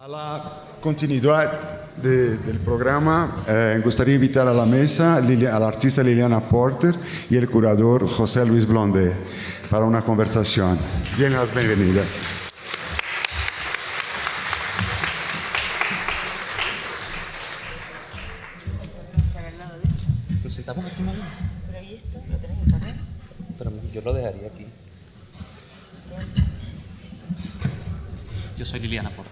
A la continuidad del programa, gustaría invitar a la mesa al artista Liliana Porter y el curador José Luis Blondet para una conversación. Bien, las bienvenidas. ¿Nos sentamos aquí, mamá? Pero ¿y esto? ¿Lo tenés que poner? Pero yo lo dejaría aquí. Yo soy Liliana Porter.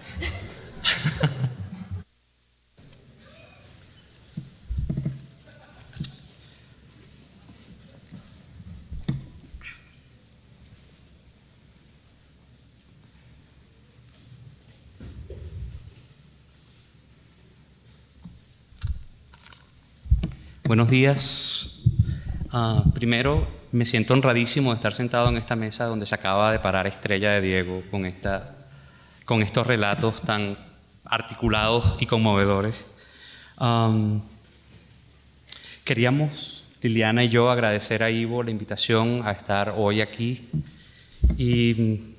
Buenos días. Primero, me siento honradísimo de estar sentado en esta mesa donde se acaba de parar Estrella de Diego con estos relatos tan articulados y conmovedores. Queríamos, Liliana y yo, agradecer a Ivo la invitación a estar hoy aquí y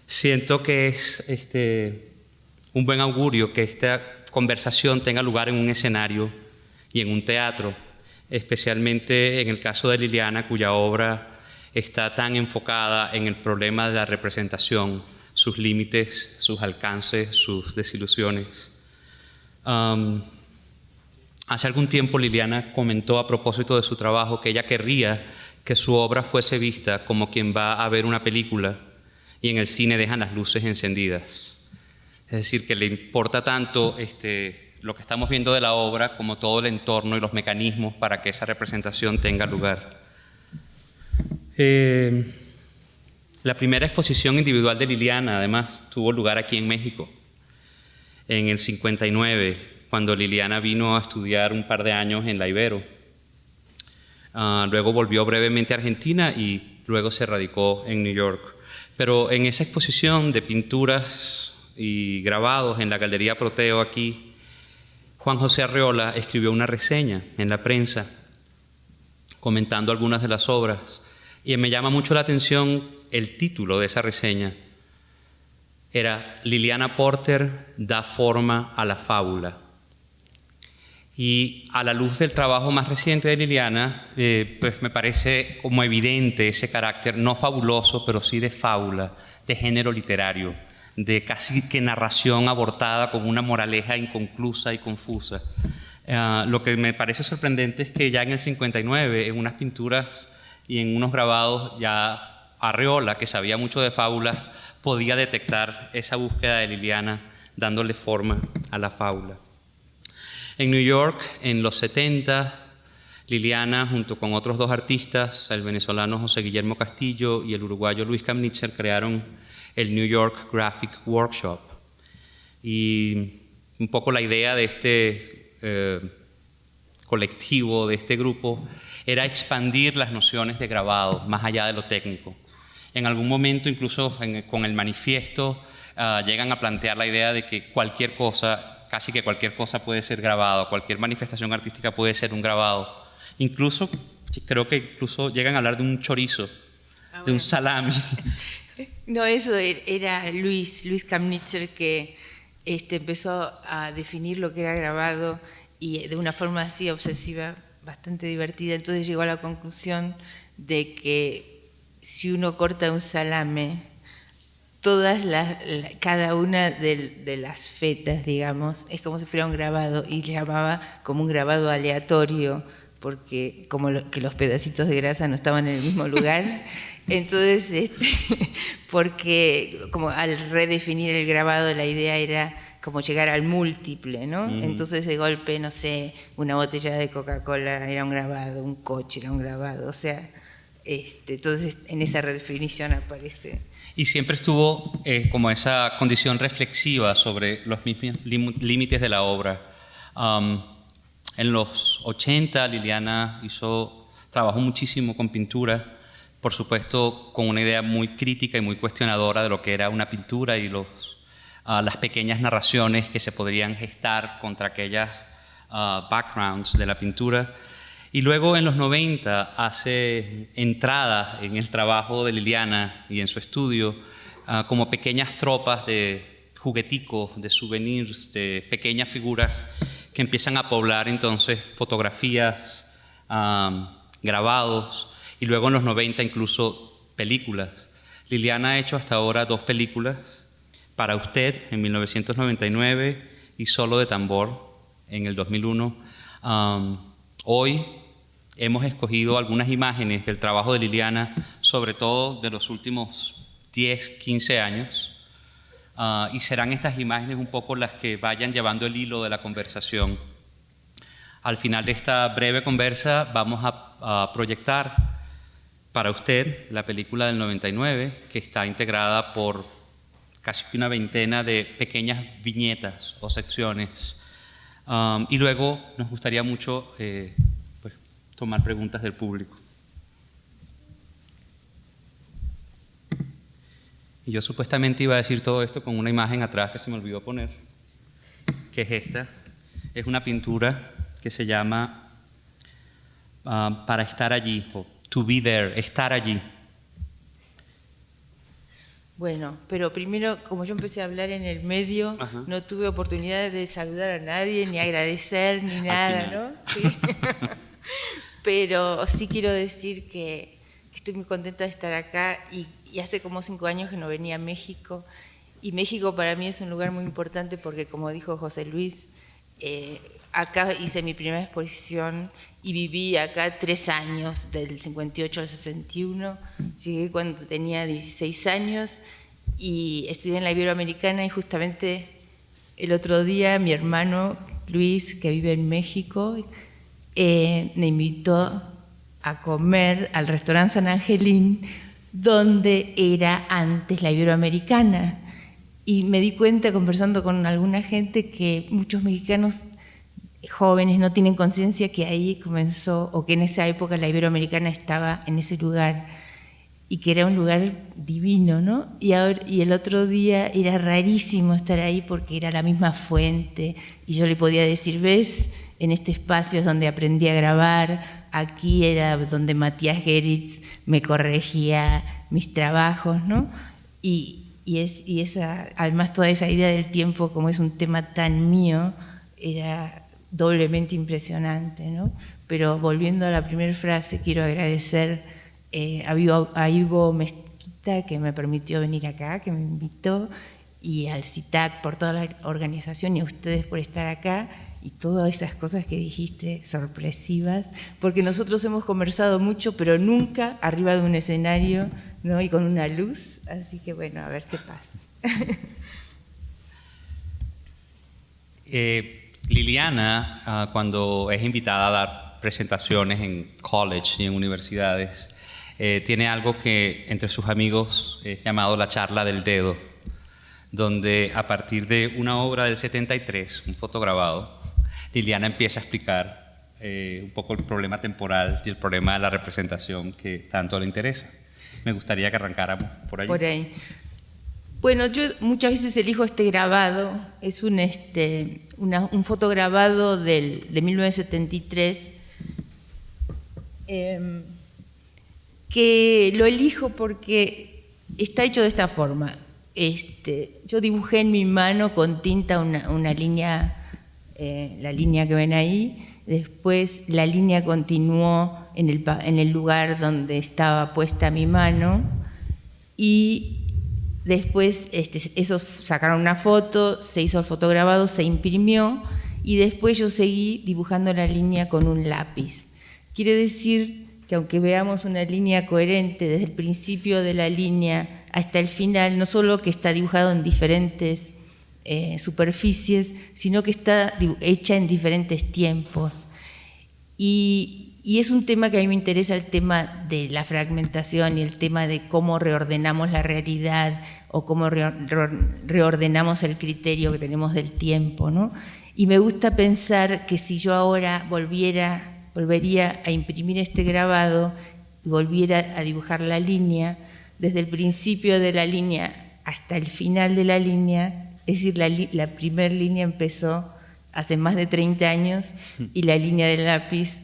siento que es un buen augurio que esta conversación tenga lugar en un escenario y en un teatro, especialmente en el caso de Liliana, cuya obra está tan enfocada en el problema de la representación, sus límites, sus alcances, sus desilusiones. Hace algún tiempo Liliana comentó a propósito de su trabajo que ella querría que su obra fuese vista como quien va a ver una película y en el cine dejan las luces encendidas. Es decir, que le importa tanto lo que estamos viendo de la obra como todo el entorno y los mecanismos para que esa representación tenga lugar. La primera exposición individual de Liliana, además, tuvo lugar aquí en México, en el 59, cuando Liliana vino a estudiar un par de años en la Ibero. Luego volvió brevemente a Argentina y luego se radicó en New York. Pero en esa exposición de pinturas y grabados en la Galería Proteo aquí, Juan José Arreola escribió una reseña en la prensa comentando algunas de las obras y me llama mucho la atención el título de esa reseña. Era Liliana Porter da forma a la fábula. Y a la luz del trabajo más reciente de Liliana, pues me parece como evidente ese carácter no fabuloso, pero sí de fábula, de género literario, de casi que narración abortada con una moraleja inconclusa y confusa. Lo que me parece sorprendente es que ya en el 59, en unas pinturas y en unos grabados, ya Arreola, que sabía mucho de fábulas, podía detectar esa búsqueda de Liliana dándole forma a la fábula. En New York, en los 70, Liliana, junto con otros dos artistas, el venezolano José Guillermo Castillo y el uruguayo Luis Kamnitzer, crearon el New York Graphic Workshop. Y un poco la idea de este colectivo, de este grupo, era expandir las nociones de grabado más allá de lo técnico. En algún momento, incluso con el manifiesto, llegan a plantear la idea de que cualquier cosa, casi que cualquier cosa puede ser grabado, cualquier manifestación artística puede ser un grabado. Incluso, creo que incluso llegan a hablar de un chorizo, de un salami. No, eso era Luis Kamnitzer que empezó a definir lo que era grabado y de una forma así obsesiva, bastante divertida. Entonces llegó a la conclusión de que si uno corta un salame, cada una de las fetas, digamos, es como si fuera un grabado, y le llamaba como un grabado aleatorio, porque como que los pedacitos de grasa no estaban en el mismo lugar. Entonces, porque como al redefinir el grabado, la idea era como llegar al múltiple, ¿no? Entonces, de golpe, no sé, una botella de Coca-Cola era un grabado, un coche era un grabado, o sea, entonces en esa redefinición aparece. Y siempre estuvo como esa condición reflexiva sobre los mismos límites de la obra. En los 80, Liliana trabajó muchísimo con pintura, por supuesto con una idea muy crítica y muy cuestionadora de lo que era una pintura y las pequeñas narraciones que se podrían gestar contra aquellas backgrounds de la pintura. Y luego en los 90 hace entrada en el trabajo de Liliana y en su estudio como pequeñas tropas de jugueticos, de souvenirs, de pequeñas figuras que empiezan a poblar entonces fotografías, grabados y luego en los 90 incluso películas. Liliana ha hecho hasta ahora 2 películas, Para usted en 1999 y Solo de tambor en el 2001. Hoy hemos escogido algunas imágenes del trabajo de Liliana, sobre todo de los últimos 10, 15 años, y serán estas imágenes un poco las que vayan llevando el hilo de la conversación. Al final de esta breve conversa vamos a proyectar Para usted la película del 99, que está integrada por casi una veintena de pequeñas viñetas o secciones. Y luego nos gustaría mucho pues, tomar preguntas del público. Y yo supuestamente iba a decir todo esto con una imagen atrás que se me olvidó poner, que es esta. Es una pintura que se llama Para estar allí, o To be there, estar allí. Bueno, pero primero, como yo empecé a hablar en el medio, Ajá. no tuve oportunidad de saludar a nadie, ni agradecer, ni nada, ¿no? Sí. Pero sí quiero decir que estoy muy contenta de estar acá y hace como 5 años que no venía a México. Y México para mí es un lugar muy importante porque, como dijo José Luis, acá hice mi primera exposición y viví acá 3 años, del 58 al 61. Llegué cuando tenía 16 años y estudié en la Iberoamericana, y justamente el otro día mi hermano Luis, que vive en México, me invitó a comer al restaurante San Angelín, donde era antes la Iberoamericana. Y me di cuenta, conversando con alguna gente, que muchos mexicanos jóvenes no tienen conciencia que ahí comenzó, o que en esa época la Iberoamericana estaba en ese lugar, y que era un lugar divino, ¿no? Y el otro día era rarísimo estar ahí porque era la misma fuente, y yo le podía decir, ¿ves? En este espacio es donde aprendí a grabar, aquí era donde Matías Geritz me corregía mis trabajos, ¿no? Y además toda esa idea del tiempo, como es un tema tan mío, era doblemente impresionante, ¿no? Pero volviendo a la primera frase, quiero agradecer a Ivo Mezquita, que me permitió venir acá, que me invitó, y al CITAC por toda la organización, y a ustedes por estar acá, y todas esas cosas que dijiste sorpresivas, porque nosotros hemos conversado mucho, pero nunca arriba de un escenario, ¿no? Y con una luz, así que bueno, a ver qué pasa. Liliana, cuando es invitada a dar presentaciones en college y en universidades, tiene algo que entre sus amigos es llamado la charla del dedo, donde a partir de una obra del 73, un fotograbado, Liliana empieza a explicar un poco el problema temporal y el problema de la representación que tanto le interesa. Me gustaría que arrancáramos por ahí. Por ahí. Bueno, yo muchas veces elijo este grabado, es un fotograbado de 1973, que lo elijo porque está hecho de esta forma. Yo dibujé en mi mano con tinta una línea, la línea que ven ahí. Después la línea continuó en el lugar donde estaba puesta mi mano, y después esos sacaron una foto, se hizo el fotograbado, se imprimió, y después yo seguí dibujando la línea con un lápiz. Quiere decir que aunque veamos una línea coherente desde el principio de la línea hasta el final, no solo que está dibujado en diferentes superficies, sino que está hecha en diferentes tiempos. Y es un tema que a mí me interesa, el tema de la fragmentación y el tema de cómo reordenamos la realidad o cómo reordenamos el criterio que tenemos del tiempo, ¿no? Y me gusta pensar que si yo ahora volvería a imprimir este grabado y volviera a dibujar la línea, desde el principio de la línea hasta el final de la línea, es decir, la primera línea empezó hace más de 30 años y la línea del lápiz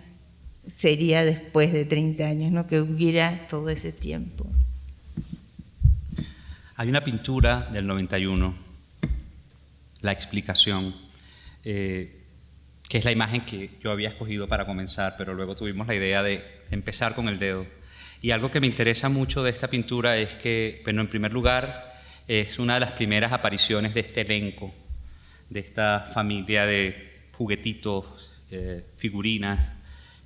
sería después de 30 años, ¿no? Que hubiera todo ese tiempo. Hay una pintura del 91 la explicación, que es la imagen que yo había escogido para comenzar, pero luego tuvimos la idea de empezar con el dedo. Y algo que me interesa mucho de esta pintura es que, bueno, en primer lugar, es una de las primeras apariciones de este elenco, de esta familia de juguetitos, figurinas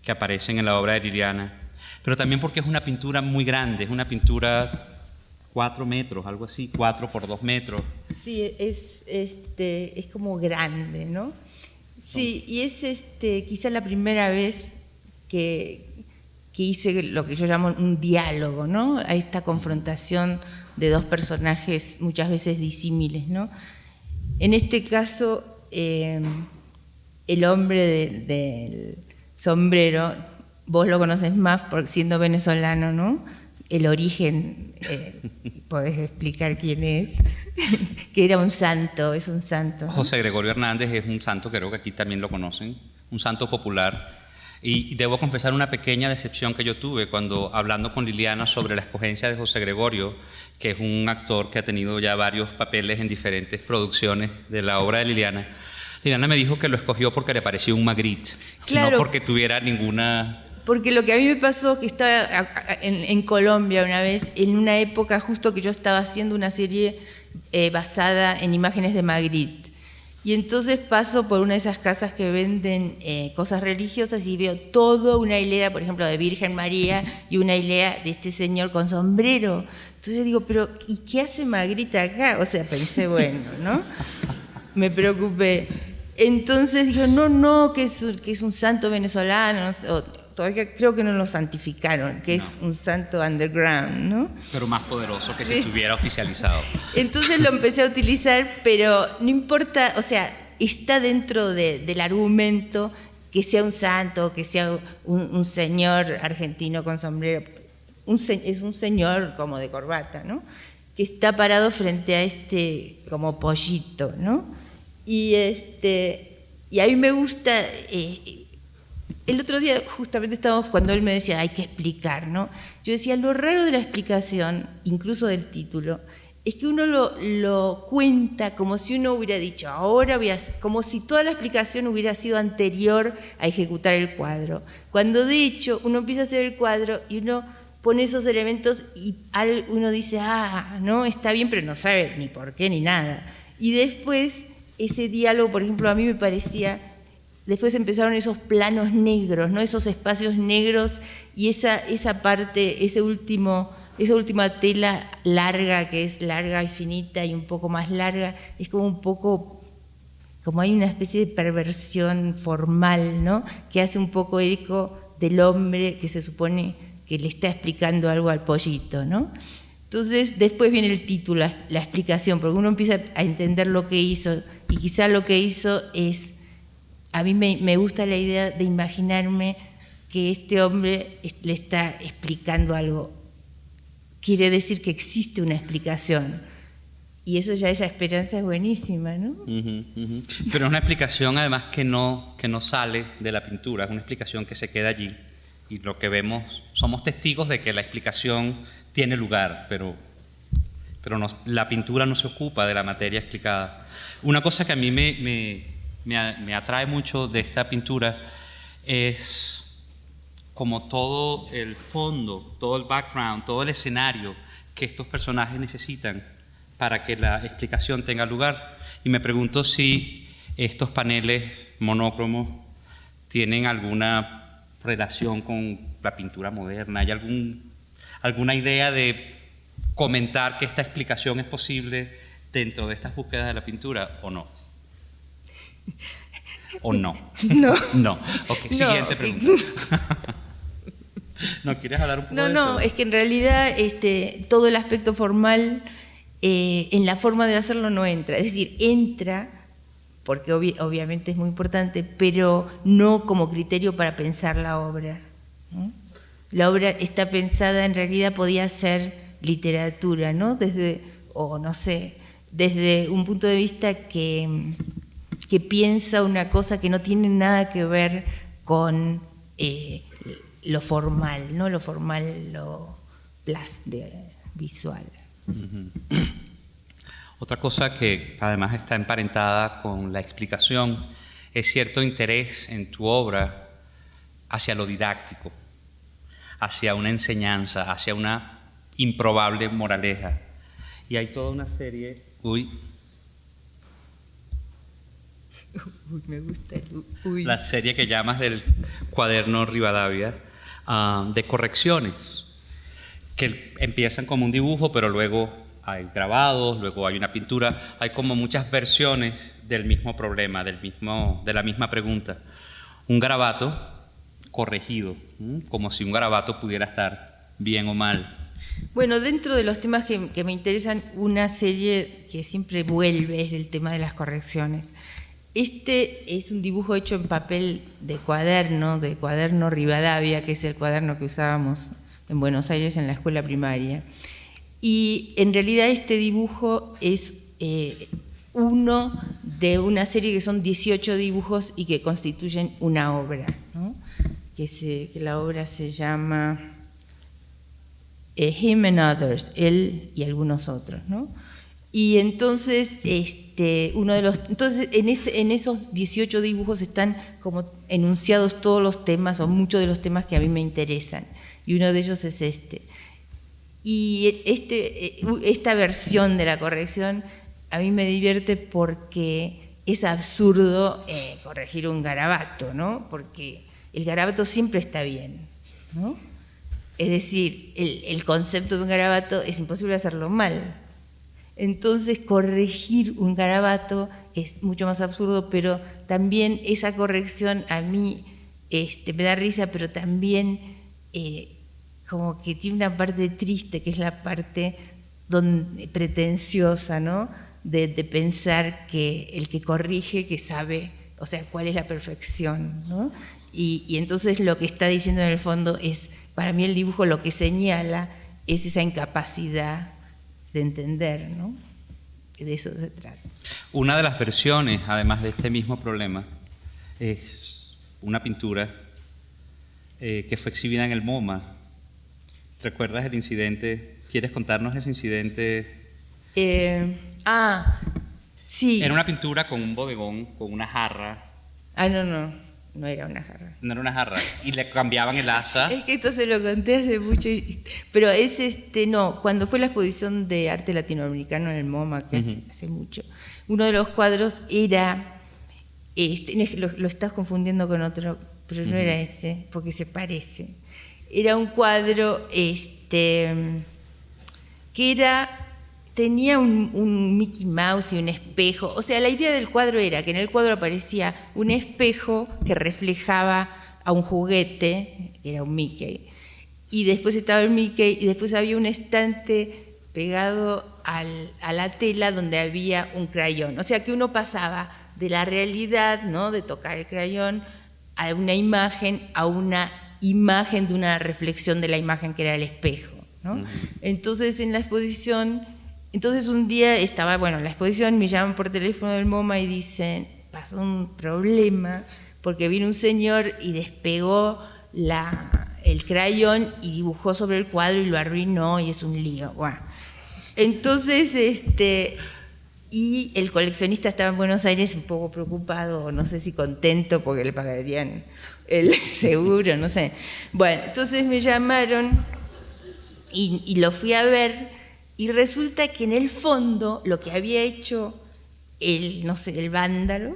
que aparecen en la obra de Liliana, pero también porque es una pintura muy grande, es una pintura 4 metros, algo así, 4 por 2 metros. Sí, es como grande, ¿no? Sí, y es quizá la primera vez que hice lo que yo llamo un diálogo, ¿no? A esta confrontación de dos personajes muchas veces disímiles, ¿no? En este caso, el hombre del sombrero, vos lo conoces más por siendo venezolano, ¿no? El origen, podés explicar quién es, que era un santo, es un santo, ¿no? José Gregorio Hernández es un santo, creo que aquí también lo conocen, un santo popular. Y debo confesar una pequeña decepción que yo tuve cuando, hablando con Liliana sobre la escogencia de José Gregorio, que es un actor que ha tenido ya varios papeles en diferentes producciones de la obra de Liliana. Liliana me dijo que lo escogió porque le parecía un Magritte, claro, no porque tuviera ninguna... Porque lo que a mí me pasó, que estaba en Colombia una vez, en una época justo que yo estaba haciendo una serie basada en imágenes de Magritte. Y entonces paso por una de esas casas que venden cosas religiosas y veo toda una hilera, por ejemplo, de Virgen María y una hilera de este señor con sombrero. Entonces yo digo, pero ¿y qué hace Magritte acá? O sea, pensé, bueno, ¿no? Me preocupé. Entonces digo, no, que es un santo venezolano, no sé, todavía creo que no lo santificaron, que es un santo underground, ¿no? Pero más poderoso que si estuviera oficializado. Entonces lo empecé a utilizar, pero no importa, o sea, está dentro del argumento que sea un santo, que sea un señor argentino con sombrero, es un señor como de corbata, ¿no? Que está parado frente a como pollito, ¿no? Y a mí me gusta... el otro día justamente estábamos cuando él me decía hay que explicar, ¿no? Yo decía, lo raro de la explicación, incluso del título, es que uno lo cuenta como si uno hubiera dicho, ahora voy a hacer, como si toda la explicación hubiera sido anterior a ejecutar el cuadro. Cuando de hecho uno empieza a hacer el cuadro y uno pone esos elementos y uno dice, no, está bien, pero no sabe ni por qué ni nada. Y después ese diálogo, por ejemplo, a mí me parecía... Después empezaron esos planos negros, ¿no? Esos espacios negros y esa parte, esa última tela larga, que es larga y finita y un poco más larga, es como un poco, como hay una especie de perversión formal, ¿no? Que hace un poco eco del hombre que se supone que le está explicando algo al pollito, ¿no? Entonces después viene el título, la explicación, porque uno empieza a entender lo que hizo y quizá lo que hizo es... A mí me gusta la idea de imaginarme que este hombre le está explicando algo. Quiere decir que existe una explicación. Y eso ya, esa esperanza es buenísima, ¿no? Pero es una explicación además que no sale de la pintura, es una explicación que se queda allí. Y lo que vemos, somos testigos de que la explicación tiene lugar, pero la pintura no se ocupa de la materia explicada. Una cosa que a mí me atrae mucho de esta pintura es como todo el fondo, todo el background, todo el escenario que estos personajes necesitan para que la explicación tenga lugar. Y me pregunto si estos paneles monócromos tienen alguna relación con la pintura moderna. ¿Hay alguna idea de comentar que esta explicación es posible dentro de estas búsquedas de la pintura o no? ¿O no? No. No. Ok, no. Siguiente pregunta. ¿No quieres hablar un poco de eso? No, es que en realidad todo el aspecto formal en la forma de hacerlo no entra. Es decir, entra, porque obviamente es muy importante, pero no como criterio para pensar la obra, ¿no? La obra está pensada, en realidad podía ser literatura, ¿no? Desde un punto de vista que piensa una cosa que no tiene nada que ver con lo formal, ¿no? Lo formal, lo visual. Otra cosa que además está emparentada con la explicación es cierto interés en tu obra hacia lo didáctico, hacia una enseñanza, hacia una improbable moraleja. Y hay toda una serie... Uy, me gusta el la serie que llamas del cuaderno Rivadavia, de correcciones, que empiezan como un dibujo, pero luego hay grabados, luego hay una pintura, hay como muchas versiones del mismo problema, de la misma pregunta. Un garabato corregido, como si un garabato pudiera estar bien o mal. Bueno, dentro de los temas que me interesan, una serie que siempre vuelve es el tema de las correcciones. Este es un dibujo hecho en papel de cuaderno Rivadavia, que es el cuaderno que usábamos en Buenos Aires en la escuela primaria. Y en realidad este dibujo es uno de una serie que son 18 dibujos y que constituyen una obra, ¿no? Que la obra se llama Him and Others, él y algunos otros, ¿no? Y entonces, entonces en esos 18 dibujos están como enunciados todos los temas o muchos de los temas que a mí me interesan. Y uno de ellos es este. Y esta versión de la corrección a mí me divierte porque es absurdo corregir un garabato, ¿no? Porque el garabato siempre está bien, ¿no? Es decir, el concepto de un garabato es imposible hacerlo mal. Entonces, corregir un garabato es mucho más absurdo, pero también esa corrección a mí me da risa, pero también como que tiene una parte triste, que es la parte pretenciosa, ¿no? De pensar que el que corrige, que sabe, o sea, cuál es la perfección, ¿no? Y entonces lo que está diciendo en el fondo es, para mí el dibujo lo que señala es esa incapacidad de entender, ¿no? De eso se trata. Una de las versiones, además de este mismo problema, es una pintura que fue exhibida en el MoMA. ¿Recuerdas el incidente? ¿Quieres contarnos ese incidente? Sí. Era una pintura con un bodegón, con una jarra. No era una jarra. No era una jarra. Y le cambiaban el asa. Es que esto se lo conté hace mucho. Pero es cuando fue la exposición de arte latinoamericano en el MoMA, que hace mucho, uno de los cuadros era, lo estás confundiendo con otro, pero no era ese, porque se parece. Era un cuadro que tenía un Mickey Mouse y un espejo. O sea, la idea del cuadro era que en el cuadro aparecía un espejo que reflejaba a un juguete, que era un Mickey, y después estaba el Mickey, y después había un estante pegado a la tela donde había un crayón. O sea, que uno pasaba de la realidad, ¿no?, de tocar el crayón, a una imagen de una reflexión de la imagen que era el espejo, ¿no? Entonces, en la exposición... Entonces un día estaba, en la exposición, me llaman por teléfono del MoMA y dicen, pasó un problema porque vino un señor y despegó el crayón y dibujó sobre el cuadro y lo arruinó y es un lío. Bueno, entonces, y el coleccionista estaba en Buenos Aires un poco preocupado, no sé si contento porque le pagarían el seguro, no sé. Bueno, entonces me llamaron y lo fui a ver. Y resulta que en el fondo lo que había hecho el vándalo,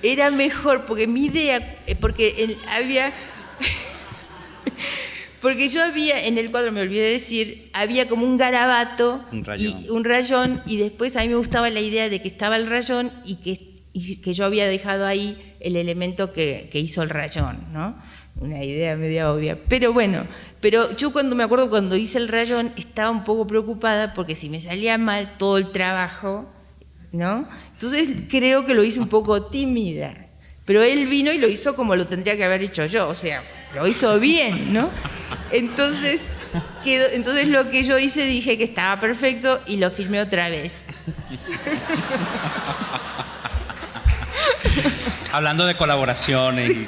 era mejor, porque mi idea, porque yo había, en el cuadro, me olvidé de decir, había como un garabato, un rayón, y después a mí me gustaba la idea de que estaba el rayón y que yo había dejado ahí el elemento que hizo el rayón, ¿no? Una idea media obvia, pero yo cuando hice el rayón estaba un poco preocupada porque si me salía mal todo el trabajo, ¿no? Entonces creo que lo hice un poco tímida, pero él vino y lo hizo como lo tendría que haber hecho yo, o sea, lo hizo bien, ¿no? Entonces lo que yo hice, dije que estaba perfecto y lo filmé otra vez. Hablando de colaboraciones. Sí.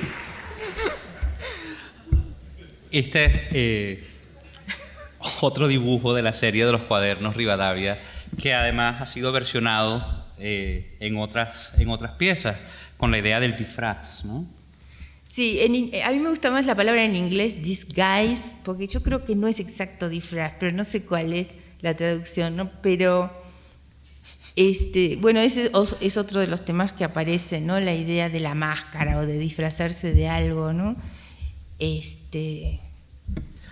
Otro dibujo de la serie de los cuadernos Rivadavia que además ha sido versionado en otras piezas, con la idea del disfraz, ¿no? Sí, a mí me gusta más la palabra en inglés, disguise, porque yo creo que no es exacto disfraz, pero no sé cuál es la traducción, ¿no? Pero, bueno, ese es otro de los temas que aparece, ¿no? La idea de la máscara o de disfrazarse de algo, ¿no?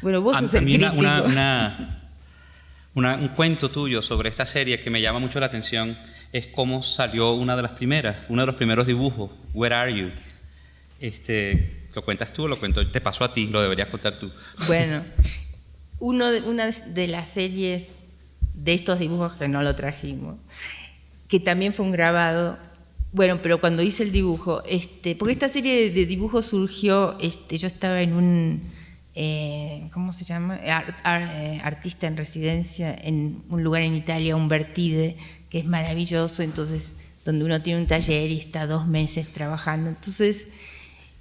Bueno, vos sos el crítico. Un cuento tuyo sobre esta serie que me llama mucho la atención es cómo salió uno de los primeros dibujos, Where Are You? ¿Lo cuentas tú o lo cuento? Te pasó a ti, lo deberías contar tú. Bueno, una de las series de estos dibujos que no lo trajimos, que también fue un grabado, bueno, pero cuando hice el dibujo, porque esta serie de dibujos surgió, yo estaba en un, ¿cómo se llama? Artista en residencia en un lugar en Italia, un Vertide, que es maravilloso, entonces, donde uno tiene un taller y está 2 meses trabajando. Entonces,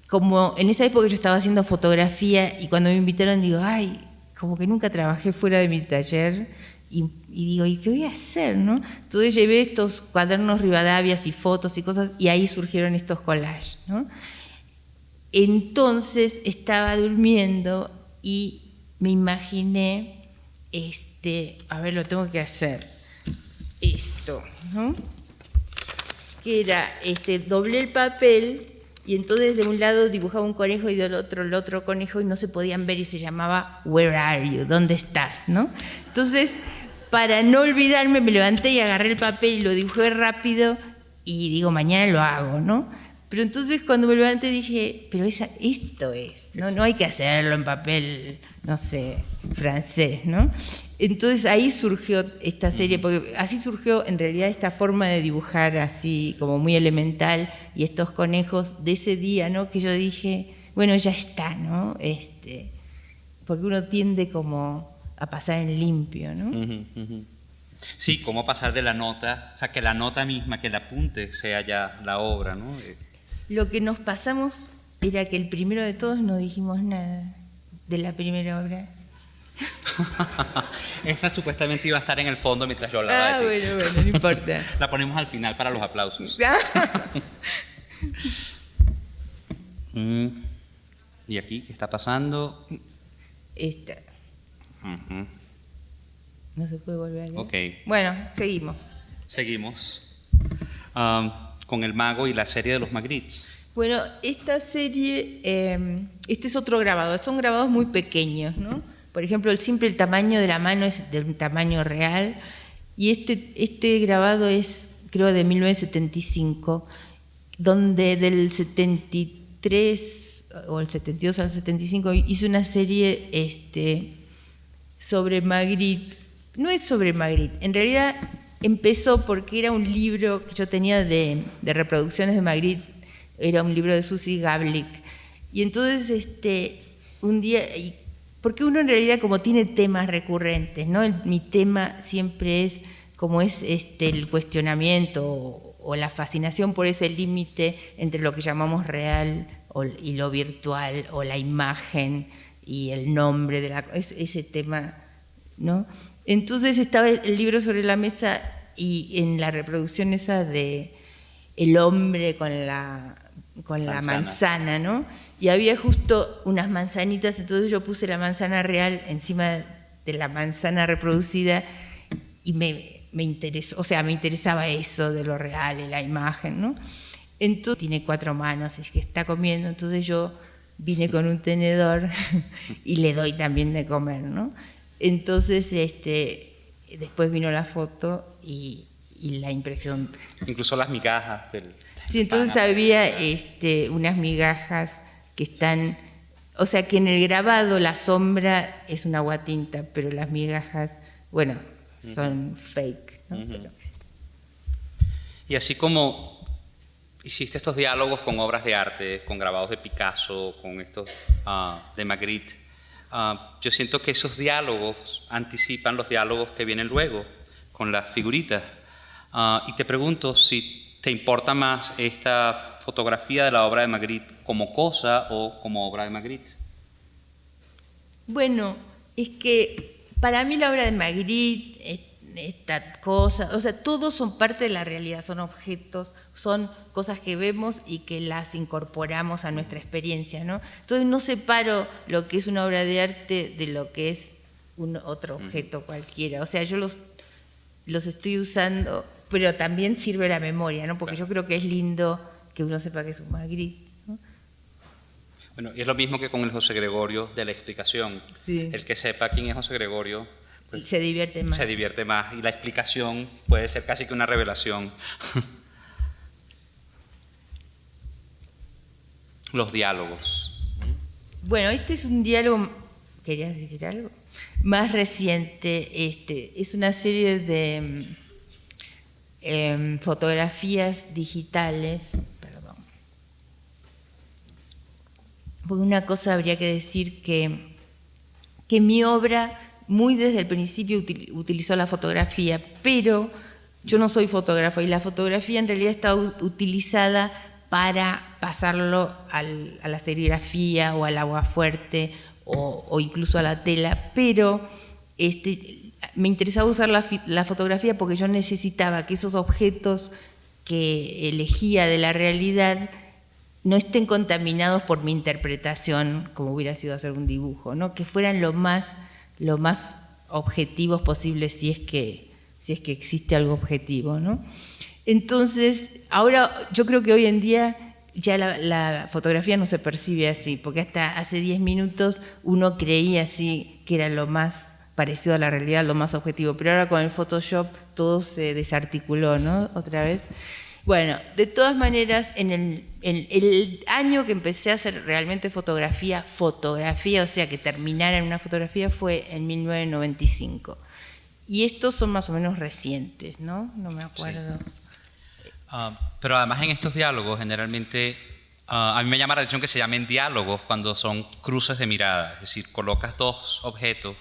como en esa época yo estaba haciendo fotografía y cuando me invitaron digo, ay, como que nunca trabajé fuera de mi taller y digo, ¿y qué voy a hacer, no? Entonces llevé estos cuadernos Rivadavias y fotos y cosas y ahí surgieron estos collages, ¿no? Entonces estaba durmiendo y me imaginé, a ver, lo tengo que hacer, esto, ¿no? Que era, doblé el papel y entonces de un lado dibujaba un conejo y del otro el otro conejo y no se podían ver y se llamaba Where Are You? ¿Dónde estás? ¿No? Entonces, para no olvidarme, me levanté y agarré el papel y lo dibujé rápido y digo, mañana lo hago, ¿no? Pero entonces cuando me levanté dije, pero esto es, ¿no? No hay que hacerlo en papel, no sé, francés, ¿no? Entonces ahí surgió esta serie, porque así surgió en realidad esta forma de dibujar así como muy elemental y estos conejos de ese día, ¿no? Que yo dije, bueno, ya está, ¿no? Porque uno tiende como a pasar en limpio, ¿no? Sí, cómo pasar de la nota, o sea, que la nota misma, que el apunte sea ya la obra, ¿no? Lo que nos pasamos era que el primero de todos no dijimos nada de la primera obra. Esa supuestamente iba a estar en el fondo mientras yo hablaba de ti. Bueno, no importa. La ponemos al final para los aplausos. ¿Y aquí qué está pasando? Esta. No se puede volver a ver. Ok. Bueno, seguimos. Seguimos con el mago y la serie de los Magritte. Bueno, esta serie, este es otro grabado. Son grabados muy pequeños, ¿no? Por ejemplo, siempre el tamaño de la mano es de un tamaño real. Y este grabado es, creo, de 1975, donde del 73 o el 72 al 75 hizo una serie sobre Magritte. No es sobre Magritte, en realidad empezó porque era un libro que yo tenía de reproducciones de Magritte, era un libro de Susie Gablik. Y entonces un día, porque uno en realidad como tiene temas recurrentes, ¿no? Mi tema siempre es como es el cuestionamiento o la fascinación por ese límite entre lo que llamamos real y lo virtual, o la imagen y el nombre de ese tema, ¿no? Entonces estaba el libro sobre la mesa y en la reproducción esa de el hombre con la manzana, ¿no? Y había justo unas manzanitas, entonces yo puse la manzana real encima de la manzana reproducida y me interesó, o sea, me interesaba eso de lo real y la imagen, ¿no? Entonces tiene 4 manos, es que está comiendo, entonces yo vine con un tenedor y le doy también de comer, ¿no? Entonces, después vino la foto y la impresión. Incluso las migajas del... Sí, entonces había unas migajas que están, o sea que en el grabado la sombra es una aguatinta, pero las migajas, bueno, son fake, ¿no? Y así como hiciste estos diálogos con obras de arte, con grabados de Picasso, con estos de Magritte, yo siento que esos diálogos anticipan los diálogos que vienen luego con las figuritas. Y te pregunto si ¿te importa más esta fotografía de la obra de Magritte como cosa o como obra de Magritte? Bueno, es que para mí la obra de Magritte esta cosa, o sea, todos son parte de la realidad, son objetos, son cosas que vemos y que las incorporamos a nuestra experiencia, ¿no? Entonces no separo lo que es una obra de arte de lo que es otro objeto cualquiera, o sea, yo los estoy usando, pero también sirve la memoria, ¿no? Porque yo creo que es lindo que uno sepa que es un Magritte, ¿no? Bueno, y es lo mismo que con el José Gregorio de la explicación. Sí. El que sepa quién es José Gregorio pues, se divierte más. Se divierte más y la explicación puede ser casi que una revelación. Los diálogos. Bueno, este es un diálogo, ¿querías decir algo? Más reciente, es una serie de fotografías digitales, perdón. Porque una cosa habría que decir que mi obra muy desde el principio utilizó la fotografía, pero yo no soy fotógrafo y la fotografía en realidad está utilizada para pasarlo a la serigrafía o al aguafuerte o incluso a la tela, pero me interesaba usar la fotografía porque yo necesitaba que esos objetos que elegía de la realidad no estén contaminados por mi interpretación, como hubiera sido hacer un dibujo, ¿no? Que fueran lo más objetivos posibles si es que existe algo objetivo, ¿no? Entonces, ahora yo creo que hoy en día ya la fotografía no se percibe así, porque hasta hace 10 minutos uno creía así que era lo más parecido a la realidad, lo más objetivo, pero ahora con el Photoshop todo se desarticuló, ¿no? Otra vez. Bueno, de todas maneras, en el año que empecé a hacer realmente fotografía, o sea, que terminara en una fotografía, fue en 1995. Y estos son más o menos recientes, ¿no? No me acuerdo. Sí. Pero además en estos diálogos generalmente a mí me llama la atención que se llamen diálogos cuando son cruces de mirada, es decir, colocas dos objetos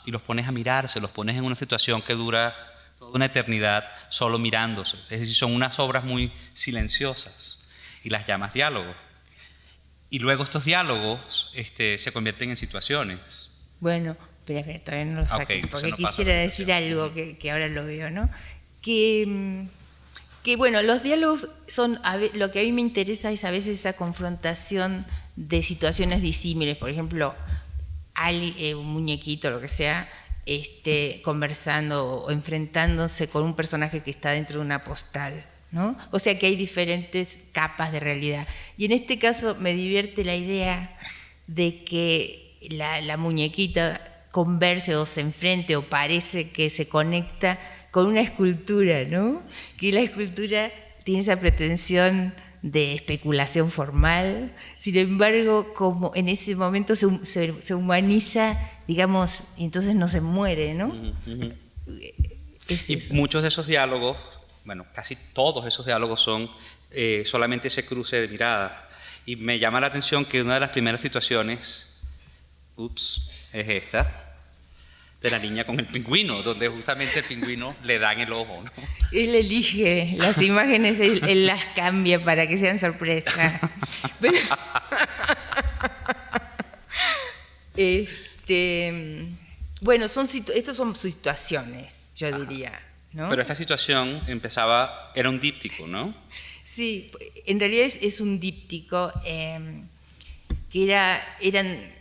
y los pones a mirarse, los pones en una situación que dura toda una eternidad solo mirándose, es decir, son unas obras muy silenciosas y las llamas diálogos. Y luego estos diálogos se convierten en situaciones. Bueno, pero todavía no lo saqué, Okay, porque no quisiera decir algo que ahora lo veo, ¿no? Que bueno, los diálogos son, lo que a mí me interesa es a veces esa confrontación de situaciones disímiles, por ejemplo, un muñequito, lo que sea, conversando o enfrentándose con un personaje que está dentro de una postal, ¿no? O sea que hay diferentes capas de realidad. Y en este caso me divierte la idea de que la muñequita converse o se enfrente o parece que se conecta con una escultura, ¿no? Que la escultura tiene esa pretensión de especulación formal, sin embargo, como en ese momento se humaniza, digamos, y entonces no se muere, ¿no? Uh-huh. Y muchos de esos diálogos, bueno, casi todos esos diálogos son solamente ese cruce de miradas. Y me llama la atención que una de las primeras situaciones, es esta, de la niña con el pingüino, donde justamente el pingüino le da en el ojo, ¿no? Él elige las imágenes, él las cambia para que sean sorpresa. Pero, bueno, estos son situaciones, yo diría, ¿no? Pero esta situación era un díptico, ¿no? Sí, en realidad es un díptico que eran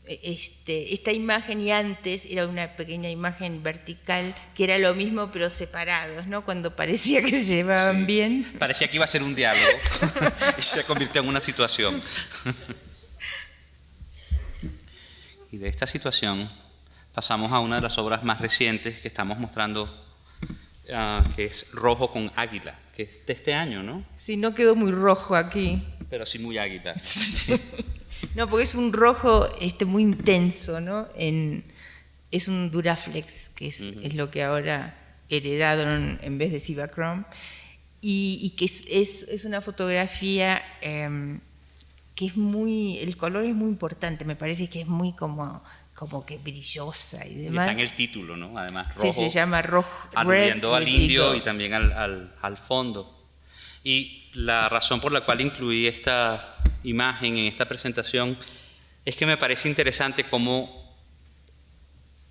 esta imagen, y antes era una pequeña imagen vertical que era lo mismo pero separados, ¿no? Cuando parecía que se llevaban bien. Parecía que iba a ser un diálogo y se convirtió en una situación. Y de esta situación pasamos a una de las obras más recientes que estamos mostrando, que es Rojo con Águila, que es de este año, ¿no? Sí, no quedó muy rojo aquí. Pero sí muy águila. No, porque es un rojo muy intenso, ¿no? Es un Duraflex, que es lo que ahora heredaron en vez de Cibachrome, y que es una fotografía que es el color es muy importante, me parece que es muy como que brillosa y demás. Y está en el título, ¿no? Además, rojo. Sí, se llama rojo. Aludiendo al indio y también al fondo. Y la razón por la cual incluí esta imagen en esta presentación es que me parece interesante cómo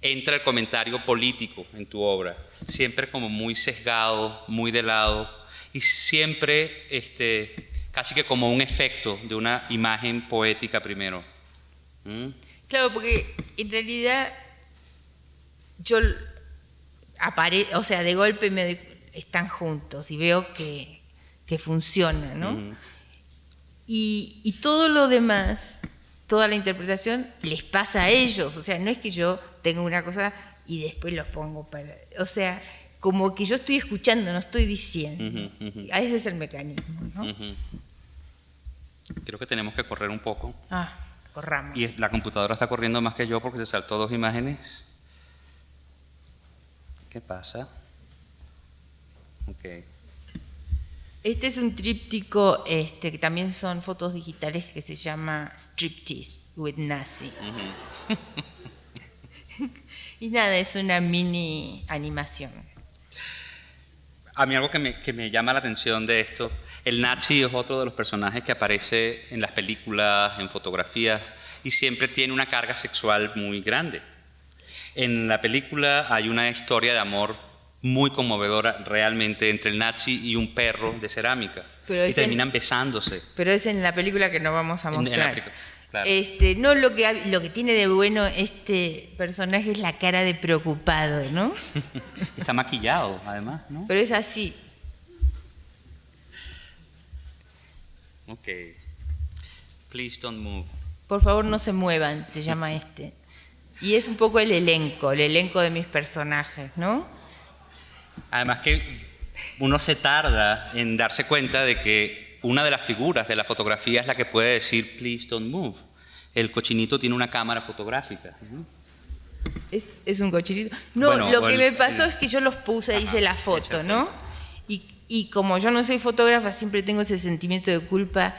entra el comentario político en tu obra, siempre como muy sesgado, muy de lado, y siempre casi que como un efecto de una imagen poética primero. Claro, porque en realidad yo o sea, de golpe están juntos y veo que funciona, ¿no? Y todo lo demás, toda la interpretación les pasa a ellos, o sea, no es que yo tenga una cosa y después los pongo para... O sea, como que yo estoy escuchando, no estoy diciendo. Ese es el mecanismo, ¿no? Creo que tenemos que correr un poco. Corramos. Y la computadora está corriendo más que yo porque se saltó 2 imágenes. ¿Qué pasa? Ok. Este es un tríptico que también son fotos digitales que se llama Striptease with Nazi. Y nada, es una mini animación. A mí algo que me llama la atención de esto, el Nazi es otro de los personajes que aparece en las películas, en fotografías, y siempre tiene una carga sexual muy grande. En la película hay una historia de amor muy conmovedora realmente entre el Nazi y un perro de cerámica, y terminan besándose. Pero es en la película que no vamos a mostrar. En la película, claro. No, lo que tiene de bueno este personaje es la cara de preocupado, ¿no? Está maquillado, además, ¿no? Pero es así. Ok. Please don't move. Por favor, no se muevan, se llama este. Y es un poco el elenco de mis personajes, ¿no? Además que uno se tarda en darse cuenta de que una de las figuras de la fotografía es la que puede decir please don't move. El cochinito tiene una cámara fotográfica. Es un cochinito. No, bueno, lo que me pasó es que yo los puse, hice la foto, ¿no? Y como yo no soy fotógrafa, siempre tengo ese sentimiento de culpa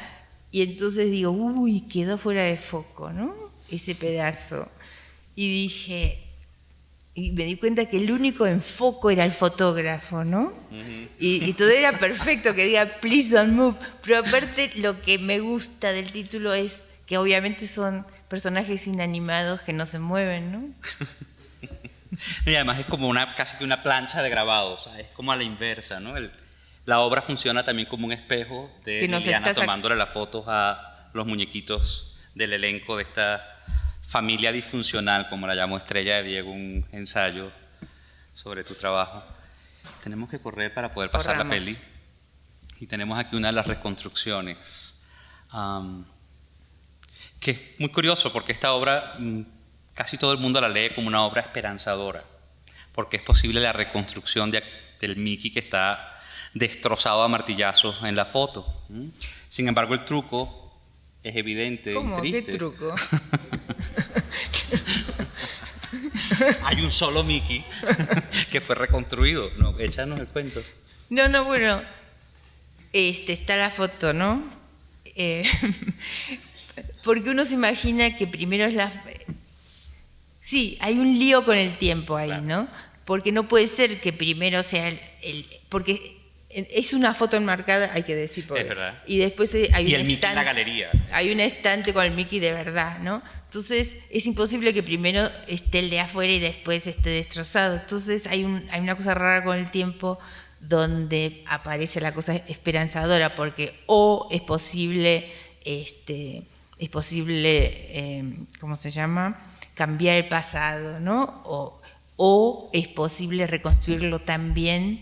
y entonces digo, uy, quedó fuera de foco, ¿no? Ese pedazo. Y dije, y me di cuenta que el único enfoco era el fotógrafo, ¿no? Y todo era perfecto, que diga please don't move. Pero aparte lo que me gusta del título es que obviamente son personajes inanimados que no se mueven, ¿no? Y además es como casi que una plancha de grabado, o sea, es como a la inversa, ¿no? La obra funciona también como un espejo de Liliana tomándole las fotos a los muñequitos del elenco de esta familia disfuncional, como la llamó Estrella de Diego, un ensayo sobre tu trabajo. Tenemos que correr para poder pasar la peli. Y tenemos aquí una de las reconstrucciones, que es muy curioso porque esta obra casi todo el mundo la lee como una obra esperanzadora, porque es posible la reconstrucción del Mickey que está destrozado a martillazos en la foto. Sin embargo, el truco es evidente. ¿Cómo? Y triste. ¿Qué truco? Hay un solo Mickey que fue reconstruido. No, échanos el cuento. No, bueno, está la foto, ¿no? Porque uno se imagina que primero es la... Sí, hay un lío con el tiempo ahí, claro, ¿no? Porque no puede ser que primero sea porque es una foto enmarcada, hay que decir. Es verdad. Y después hay y el Mickey en la galería. Hay un estante con el Mickey de verdad, ¿no? Entonces es imposible que primero esté el de afuera y después esté destrozado. Entonces hay una cosa rara con el tiempo donde aparece la cosa esperanzadora, porque o es posible, ¿cómo se llama? Cambiar el pasado, ¿no? O es posible reconstruirlo también,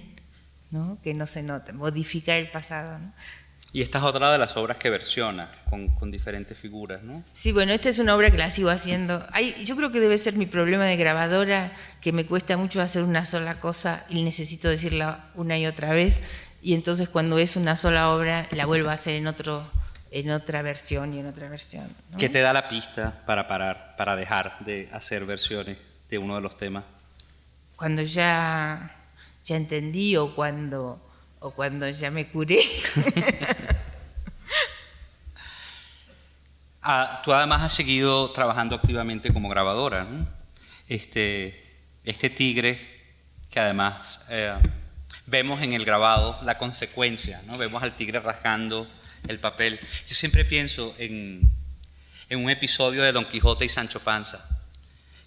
¿no? Que no se nota, modificar el pasado, ¿no? Y esta es otra de las obras que versiona con diferentes figuras, ¿no? Sí, bueno, esta es una obra que la sigo haciendo. Yo creo que debe ser mi problema de grabadora, que me cuesta mucho hacer una sola cosa y necesito decirla una y otra vez, y entonces cuando es una sola obra la vuelvo a hacer en otra versión y en otra versión, ¿no? ¿Qué te da la pista para parar, para dejar de hacer versiones de uno de los temas? Cuando ya entendí o cuando ya me curé. Tú además has seguido trabajando activamente como grabadora, ¿no? Este tigre que además vemos en el grabado la consecuencia, ¿no? Vemos al tigre rasgando el papel. Yo siempre pienso en un episodio de Don Quijote y Sancho Panza,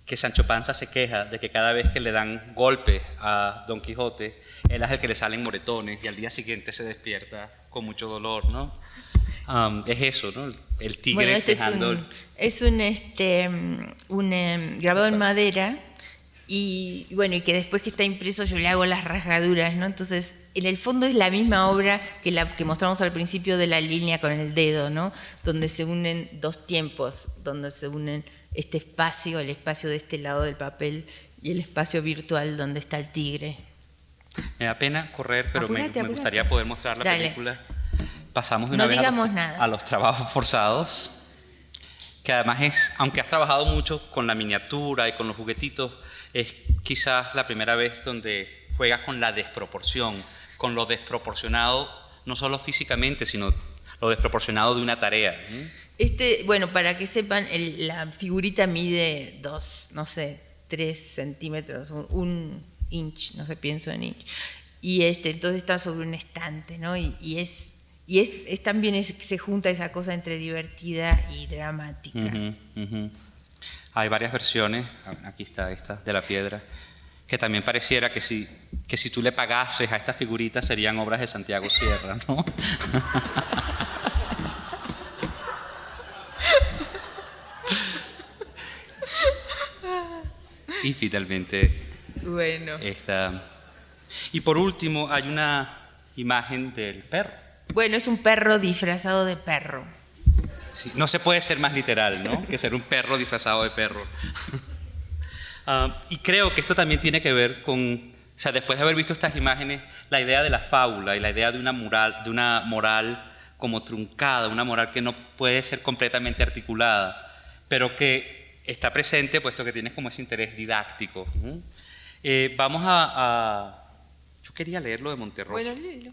que Sancho Panza se queja de que cada vez que le dan golpes a Don Quijote, él es el que le salen moretones y al día siguiente se despierta con mucho dolor, ¿no? Es eso, ¿no? El tigre bueno, este dejando... es un grabado en madera y bueno, y que después que está impreso yo le hago las rasgaduras, ¿no? Entonces, en el fondo es la misma obra que la que mostramos al principio de la línea con el dedo, ¿no? Donde se unen dos tiempos, donde se unen este espacio, el espacio de este lado del papel y el espacio virtual donde está el tigre. Me da pena correr, pero Apúrate. me gustaría poder mostrar la Dale. película. Pasamos de una No vez digamos nada. a los trabajos forzados, que además es, aunque has trabajado mucho con la miniatura y con los juguetitos, es quizás la primera vez donde juegas con la desproporción, con lo desproporcionado, no solo físicamente, sino lo desproporcionado de una tarea. Bueno, para que sepan, la figurita mide 3 centímetros, un inch, no sé, pienso en inch. Y entonces está sobre un estante, ¿no? Y es también se junta esa cosa entre divertida y dramática. Hay varias versiones, aquí está esta de la piedra, que también pareciera que si tú le pagases a esta figurita serían obras de Santiago Sierra, ¿no? Y finalmente Bueno. esta. Y por último hay una imagen del perro. Bueno, es un perro disfrazado de perro. Sí, no se puede ser más literal, ¿no? Que ser un perro disfrazado de perro. Y creo que esto también tiene que ver con, o sea, después de haber visto estas imágenes, la idea de la fábula y la idea de una moral como truncada, una moral que no puede ser completamente articulada, pero que está presente puesto que tienes como ese interés didáctico. Vamos yo quería leerlo de Monterroso. Bueno, léelo.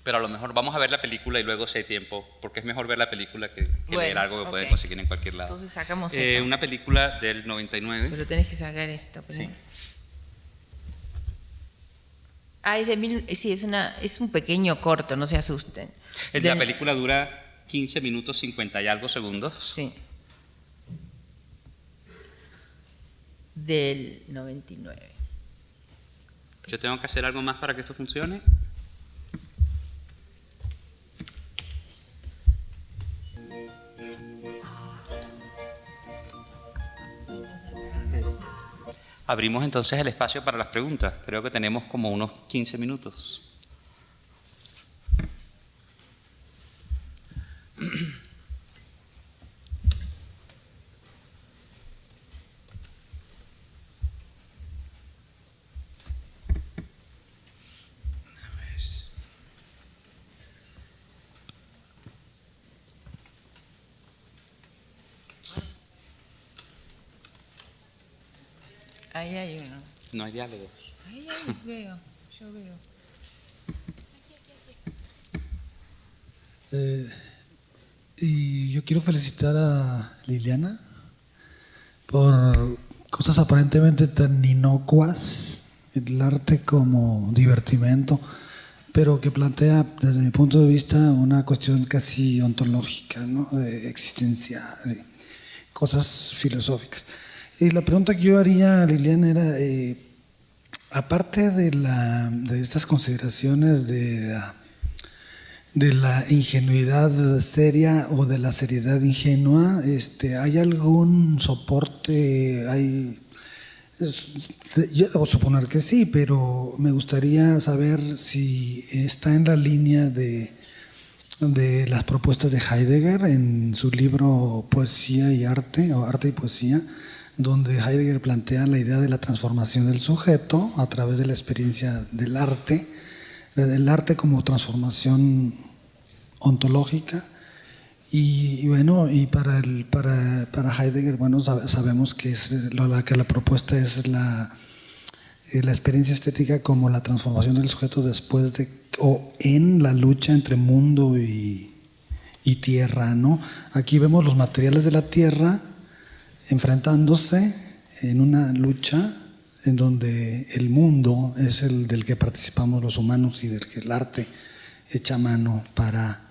Pero a lo mejor vamos a ver la película y luego si hay tiempo, porque es mejor ver la película que leer algo que pueden conseguir en cualquier lado. Entonces sacamos eso. Una película del 99. Pero tenés que sacar esto. Sí. Sí, es un pequeño corto, no se asusten. La película dura 15 minutos 50 y algo segundos. Sí. Del 99. ¿Yo tengo que hacer algo más para que esto funcione? Abrimos entonces el espacio para las preguntas. Creo que tenemos como unos 15 minutos. Ahí hay uno. No hay diálogos. Ahí veo, yo veo. Y yo quiero felicitar a Liliana por cosas aparentemente tan inocuas, el arte como divertimento, pero que plantea desde mi punto de vista una cuestión casi ontológica, ¿no? Existencial, cosas filosóficas. Y la pregunta que yo haría a Liliana era, aparte de estas consideraciones de la ingenuidad seria o de la seriedad ingenua, ¿hay algún soporte? Yo debo suponer que sí, pero me gustaría saber si está en la línea de las propuestas de Heidegger en su libro Poesía y Arte, o Arte y Poesía, donde Heidegger plantea la idea de la transformación del sujeto a través de la experiencia del arte como transformación ontológica. Y bueno, y para Heidegger, bueno, sabemos que la propuesta es la experiencia estética como la transformación del sujeto después o en la lucha entre mundo y tierra, ¿no? Aquí vemos los materiales de la tierra enfrentándose en una lucha en donde el mundo es el del que participamos los humanos y del que el arte echa mano para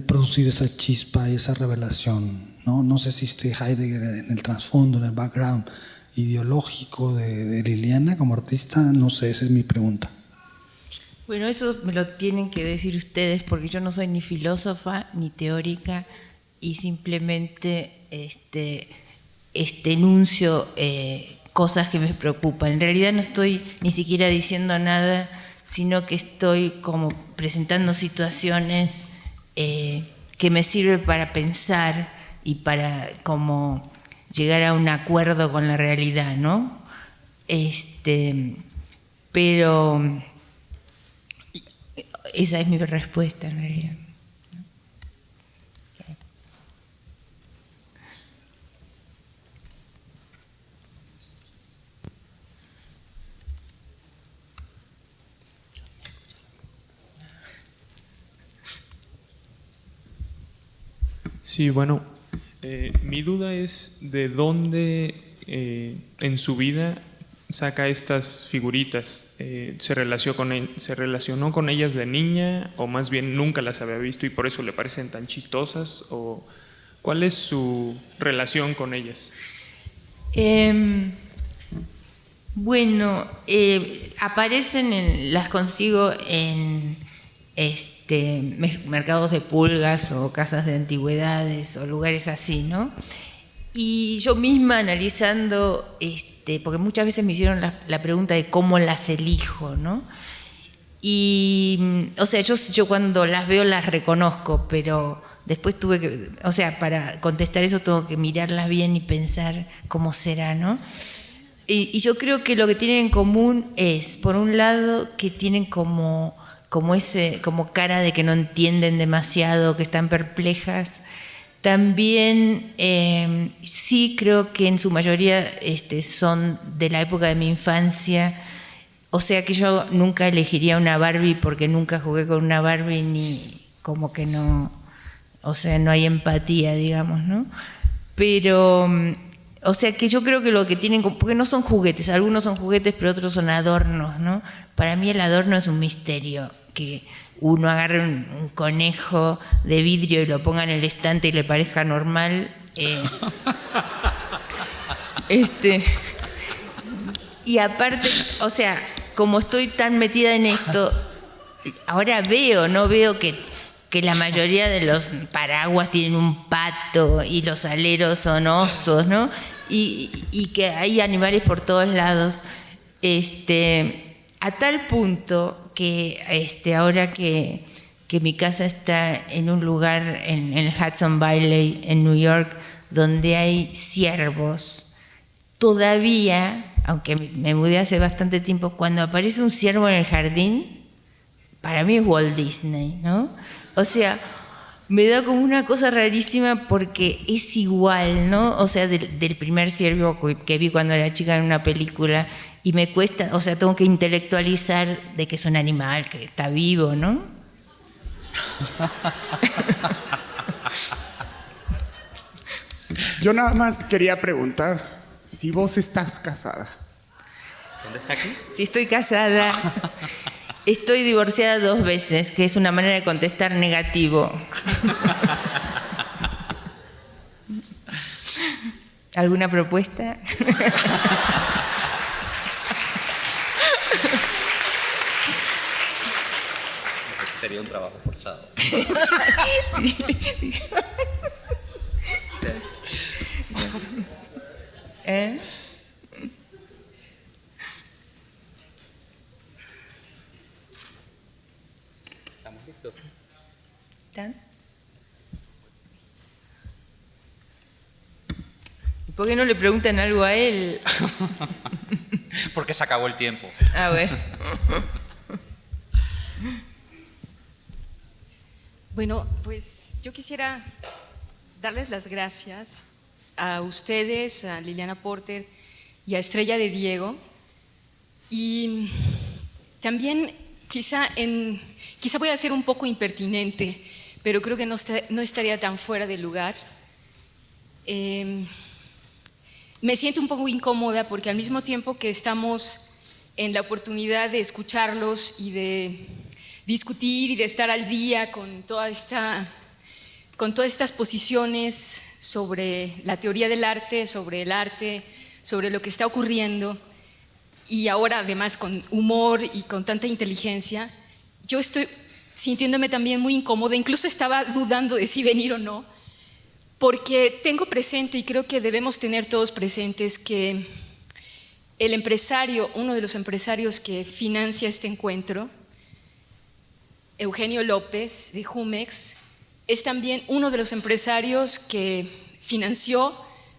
producir esa chispa y esa revelación ¿no? No sé si esté Heidegger en el trasfondo, en el background ideológico de Liliana como artista, no sé, esa es mi pregunta. Bueno, eso me lo tienen que decir ustedes, porque yo no soy ni filósofa ni teórica y simplemente enuncio cosas que me preocupan. En realidad no estoy ni siquiera diciendo nada, sino que estoy como presentando situaciones que me sirven para pensar y para como llegar a un acuerdo con la realidad, ¿no? Pero esa es mi respuesta en realidad. Sí, bueno, mi duda es de dónde en su vida saca estas figuritas. ¿Se relacionó con ellas de niña o más bien nunca las había visto y por eso le parecen tan chistosas? ¿O cuál es su relación con ellas? Bueno, las consigo en mercados de pulgas o casas de antigüedades o lugares así, ¿no? Y yo misma analizando, porque muchas veces me hicieron la pregunta de cómo las elijo, ¿no? Y, o sea, yo cuando las veo las reconozco, pero después tuve que, o sea, para contestar eso tengo que mirarlas bien y pensar cómo será, ¿no? Y yo creo que lo que tienen en común es, por un lado, que tienen como cara de que no entienden demasiado, que están perplejas. También sí creo que en su mayoría son de la época de mi infancia, o sea que yo nunca elegiría una Barbie porque nunca jugué con una Barbie ni como que no, o sea, no hay empatía, digamos, ¿no? Pero, o sea que yo creo que lo que tienen, porque no son juguetes, algunos son juguetes pero otros son adornos, ¿no? Para mí el adorno es un misterio, que uno agarre un conejo de vidrio y lo ponga en el estante y le parezca normal. Y aparte, o sea, como estoy tan metida en esto, ahora no veo que la mayoría de los paraguas tienen un pato y los aleros son osos, ¿no? Y que hay animales por todos lados. A tal punto que ahora que mi casa está en un lugar en el Hudson Valley, en New York, donde hay ciervos, todavía, aunque me mudé hace bastante tiempo, cuando aparece un ciervo en el jardín, para mí es Walt Disney, ¿no? O sea, me da como una cosa rarísima porque es igual, ¿no? O sea, del primer ciervo que vi cuando era chica en una película. Y me cuesta, o sea, tengo que intelectualizar de que es un animal, que está vivo, ¿no? Yo nada más quería preguntar si vos estás casada. ¿Dónde está aquí? Sí, estoy casada. Estoy divorciada 2 veces, que es una manera de contestar negativo. ¿Alguna propuesta? Sería un trabajo forzado. ¿Estamos listos? ¿Están? ¿Por qué no le preguntan algo a él? Porque se acabó el tiempo. A ver. Bueno, pues yo quisiera darles las gracias a ustedes, a Liliana Porter y a Estrella de Diego. Y también quizá voy a ser un poco impertinente, pero creo que no estaría tan fuera de lugar. Me siento un poco incómoda porque al mismo tiempo que estamos en la oportunidad de escucharlos y de discutir y de estar al día con con todas estas posiciones sobre la teoría del arte, sobre lo que está ocurriendo, y ahora además con humor y con tanta inteligencia, yo estoy sintiéndome también muy incómoda, incluso estaba dudando de si venir o no, porque tengo presente, y creo que debemos tener todos presentes, que el empresario, uno de los empresarios que financia este encuentro, Eugenio López de Jumex, es también uno de los empresarios que financió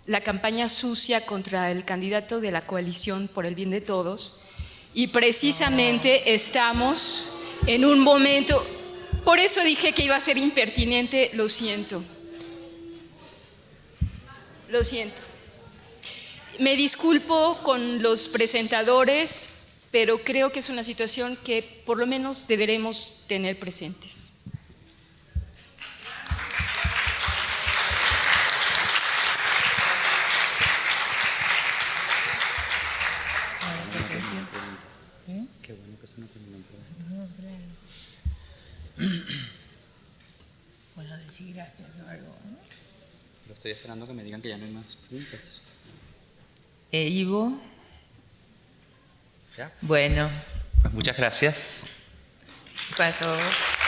la campaña sucia contra el candidato de la coalición por el bien de todos, y precisamente estamos en un momento, por eso dije que iba a ser impertinente, lo siento. Lo siento. Me disculpo con los presentadores, pero creo que es una situación que por lo menos deberemos tener presentes. Bueno, decir gracias o algo, ¿no? Pero estoy esperando que me digan que ya no hay más preguntas. Ivo. ¿Ya? Bueno, Pues muchas gracias. para todos.